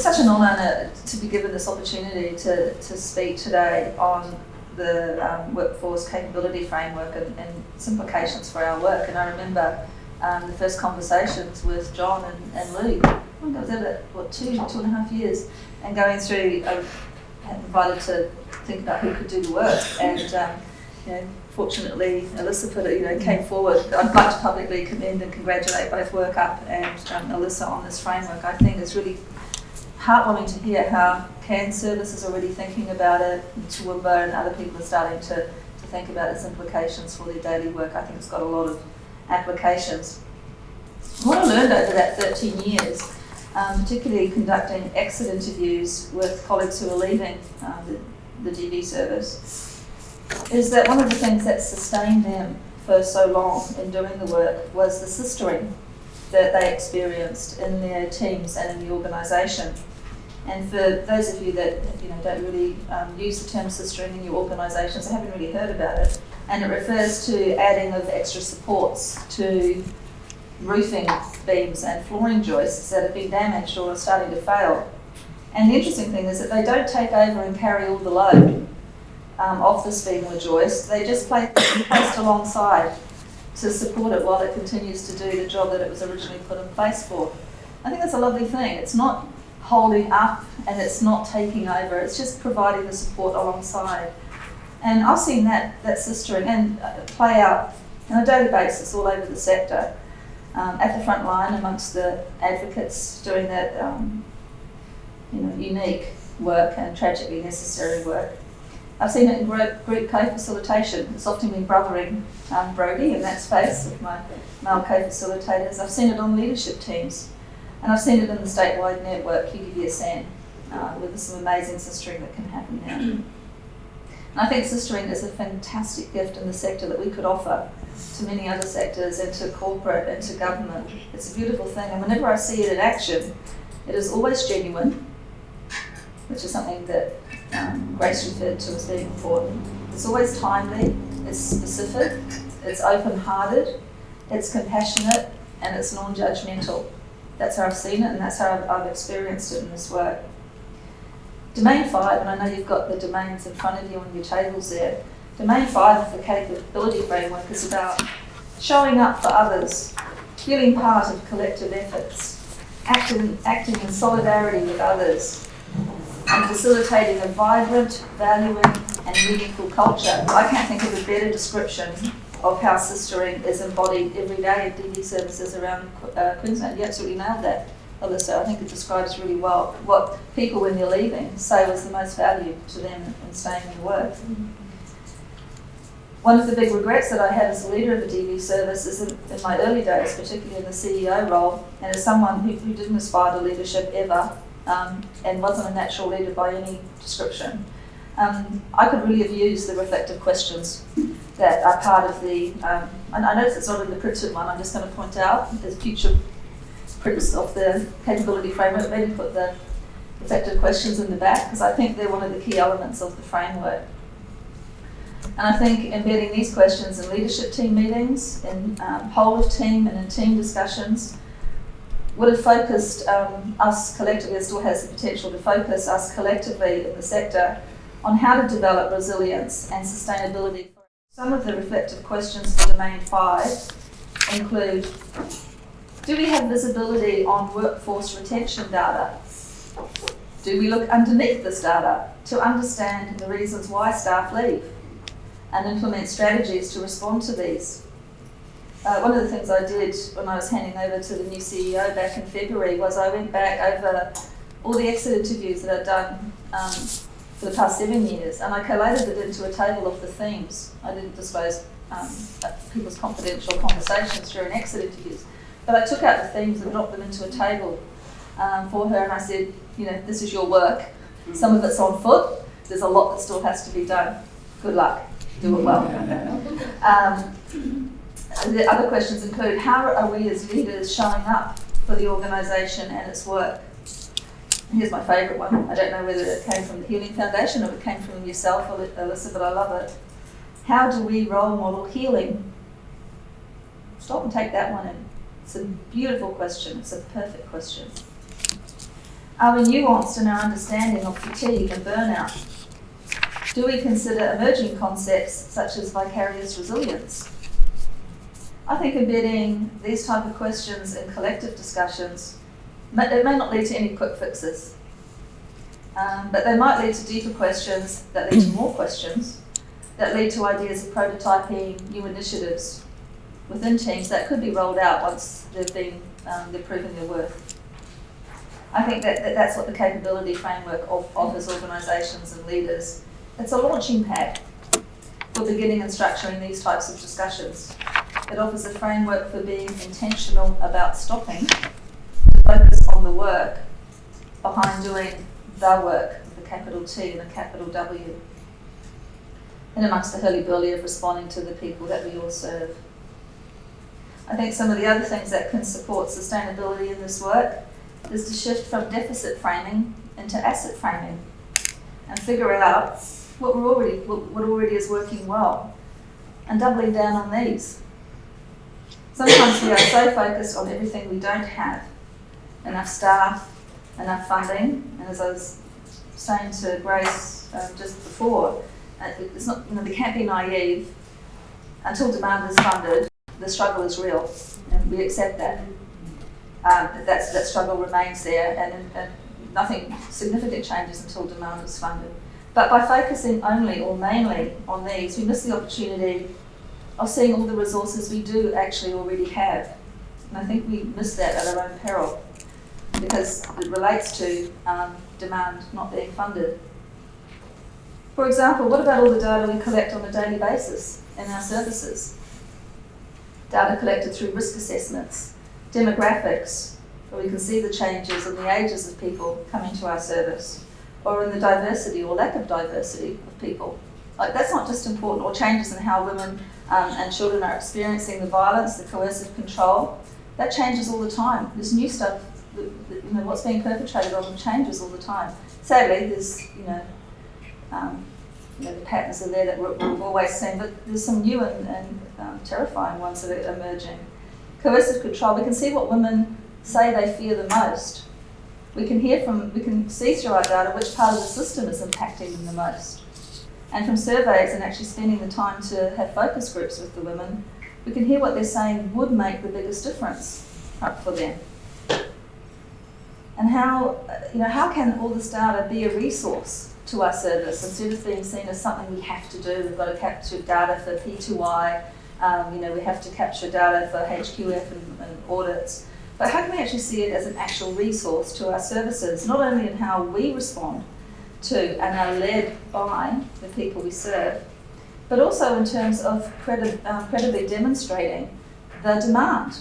It's such an honour to be given this opportunity to speak today on the workforce capability framework and its implications for our work. And I remember the first conversations with John and Lou. I think I was there about, 2.5 years, and going through, invited to think about who could do the work. And fortunately, Alyssa came forward. I'd like to publicly commend and congratulate both WorkUp and Alyssa on this framework. I think it's really heartwarming to hear how CAN Service is already thinking about it, and Toowoomba and other people are starting to think about its implications for their daily work. I think it's got a lot of applications. What I learned over that 13 years, particularly conducting exit interviews with colleagues who are leaving the DV service, is that one of the things that sustained them for so long in doing the work was the sistering that they experienced in their teams and in the organisation. And for those of you that don't really use the term sistering in your organisations, I haven't really heard about it. And it refers to adding of extra supports to roofing beams and flooring joists that have been damaged or are starting to fail. And the interesting thing is that they don't take over and carry all the load of this beam or joist. They just placed alongside to support it while it continues to do the job that it was originally put in place for. I think that's a lovely thing. It's not holding up and it's not taking over, it's just providing the support alongside. And I've seen that sistering and play out on a daily basis all over the sector, at the front line amongst the advocates doing that unique work and tragically necessary work. I've seen it in group co-facilitation. It's often been brothering Brody in that space with my male co-facilitators. I've seen it on leadership teams, and I've seen it in the statewide network, UDVSN, with some amazing sistering that can happen there. And I think sistering is a fantastic gift in the sector that we could offer to many other sectors and to corporate and to government. It's a beautiful thing, and whenever I see it in action, it is always genuine, which is something that Grace referred to as being important. It's always timely, it's specific, it's open-hearted, it's compassionate, and it's non-judgmental. That's how I've seen it, and that's how I've experienced it in this work. Domain 5, and I know you've got the domains in front of you on your tables there. Domain 5 of the capability framework is about showing up for others, feeling part of collective efforts, acting in solidarity with others, and facilitating a vibrant, valuing and meaningful culture. I can't think of a better description of how sistering is embodied every day at DV services around Queensland. You absolutely nailed that, Alyssa. I think it describes really well what people, when they're leaving, say was the most value to them in staying in the work. One of the big regrets that I had as a leader of the DV service is in my early days, particularly in the CEO role, and as someone who didn't aspire to leadership ever, and wasn't a natural leader by any description, I could really have used the reflective questions that are part of the, and I notice it's not in the printed one, I'm just going to point out the future prints of the capability framework, maybe put the reflective questions in the back, because I think they're one of the key elements of the framework. And I think embedding these questions in leadership team meetings, in whole of team and in team discussions, would have focused us collectively, it still has the potential to focus us collectively in the sector on how to develop resilience and sustainability. Some of the reflective questions for Domain 5 include, do we have visibility on workforce retention data? Do we look underneath this data to understand the reasons why staff leave and implement strategies to respond to these? One of the things I did when I was handing over to the new CEO back in February was I went back over all the exit interviews that I'd done for the past 7 years, and I collated it into a table of the themes. I didn't disclose people's confidential conversations during exit interviews, but I took out the themes and dropped them into a table for her, and I said, this is your work. Some of it's on foot. There's a lot that still has to be done. Good luck. Do it well. The other questions include, how are we as leaders showing up for the organisation and its work? Here's my favourite one. I don't know whether it came from the Healing Foundation or it came from yourself, Alyssa, but I love it. How do we role model healing? Stop and take that one in. It's a beautiful question. It's a perfect question. Are we nuanced in our understanding of fatigue and burnout? Do we consider emerging concepts such as vicarious resilience? I think embedding these type of questions in collective discussions, it may not lead to any quick fixes, but they might lead to deeper questions that lead to more questions, that lead to ideas of prototyping new initiatives within teams that could be rolled out once they've proven their worth. I think that's what the capability framework offers organisations and leaders. It's a launching pad for beginning and structuring these types of discussions. It offers a framework for being intentional about stopping, focus on the work behind doing the work with a capital T and a capital W, and amongst the hurly-burly of responding to the people that we all serve. I think some of the other things that can support sustainability in this work is to shift from deficit framing into asset framing and figure out what already is working well and doubling down on these. Sometimes we are so focused on everything we don't have, enough staff, enough funding, and as I was saying to Grace just before, it's not, we can't be naive. Until demand is funded, the struggle is real, and we accept that. That struggle remains there, and nothing significant changes until demand is funded. But by focusing only or mainly on these, we miss the opportunity of seeing all the resources we do actually already have. And I think we miss that at our own peril, because it relates to demand not being funded. For example, what about all the data we collect on a daily basis in our services? Data collected through risk assessments, demographics, where we can see the changes in the ages of people coming to our service, or in the diversity or lack of diversity of people. Like, that's not just important, or changes in how women and children are experiencing the violence, the coercive control. That changes all the time. There's new stuff, what's being perpetrated on them changes all the time. Sadly, there's, the patterns are there that we've always seen, but there's some new and terrifying ones that are emerging. Coercive control, we can see what women say they fear the most. We can see through our data which part of the system is impacting them the most. And from surveys and actually spending the time to have focus groups with the women, we can hear what they're saying would make the biggest difference for them. And how can all this data be a resource to our service instead of being seen as something we have to do? We've got to capture data for P2I, we have to capture data for HQF and audits. But how can we actually see it as an actual resource to our services, not only in how we respond to and are led by the people we serve, but also in terms of credibly demonstrating the demand,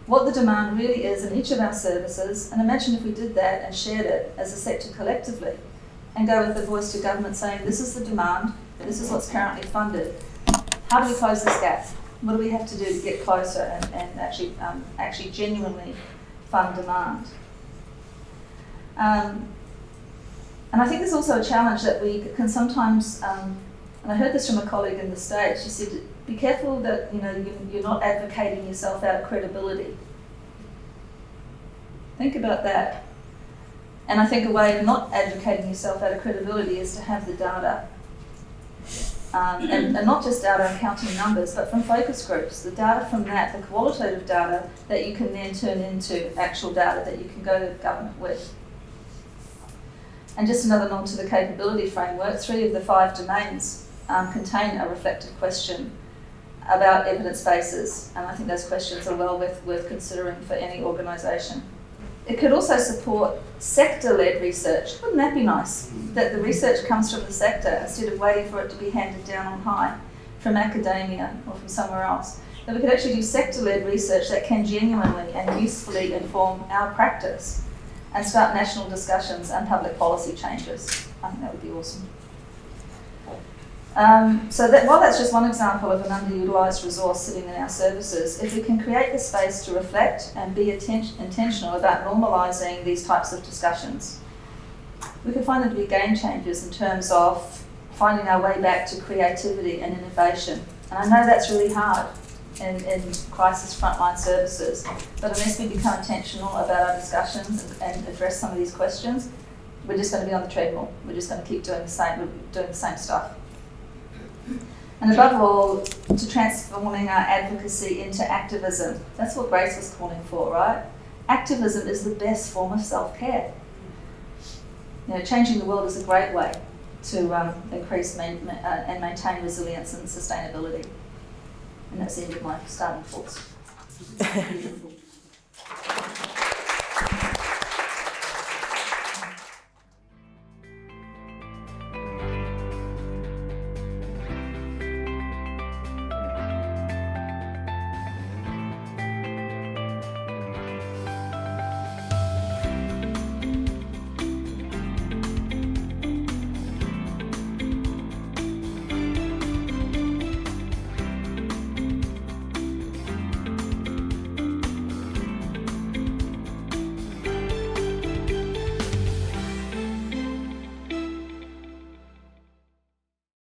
what the demand really is in each of our services. And imagine if we did that and shared it as a sector collectively, and go with the voice to government saying, this is the demand, this is what's currently funded. How do we close this gap? What do we have to do to get closer and actually genuinely fund demand? And I think there's also a challenge that we can sometimes, and I heard this from a colleague in the States, she said, be careful that you're not advocating yourself out of credibility. Think about that. And I think a way of not advocating yourself out of credibility is to have the data. And not just data and counting numbers, but from focus groups. The data from that, the qualitative data that you can then turn into actual data that you can go to government with. And just another nod to the capability framework, 3 of the 5 domains contain a reflective question about evidence bases, and I think those questions are well worth considering for any organisation. It could also support sector-led research. Wouldn't that be nice? That the research comes from the sector instead of waiting for it to be handed down on high from academia or from somewhere else. That we could actually do sector-led research that can genuinely and usefully inform our practice and start national discussions and public policy changes. I think that would be awesome. While that's just one example of an underutilised resource sitting in our services, if we can create the space to reflect and be intentional about normalising these types of discussions, we can find them to be game changers in terms of finding our way back to creativity and innovation. And I know that's really hard. in crisis frontline services. But unless we become intentional about our discussions and address some of these questions, we're just going to be on the treadmill. We're just going to keep doing the same stuff. And above all, to transforming our advocacy into activism. That's what Grace was calling for, right? Activism is the best form of self-care. Changing the world is a great way to increase and maintain resilience and sustainability. And that's the end of my starting thoughts.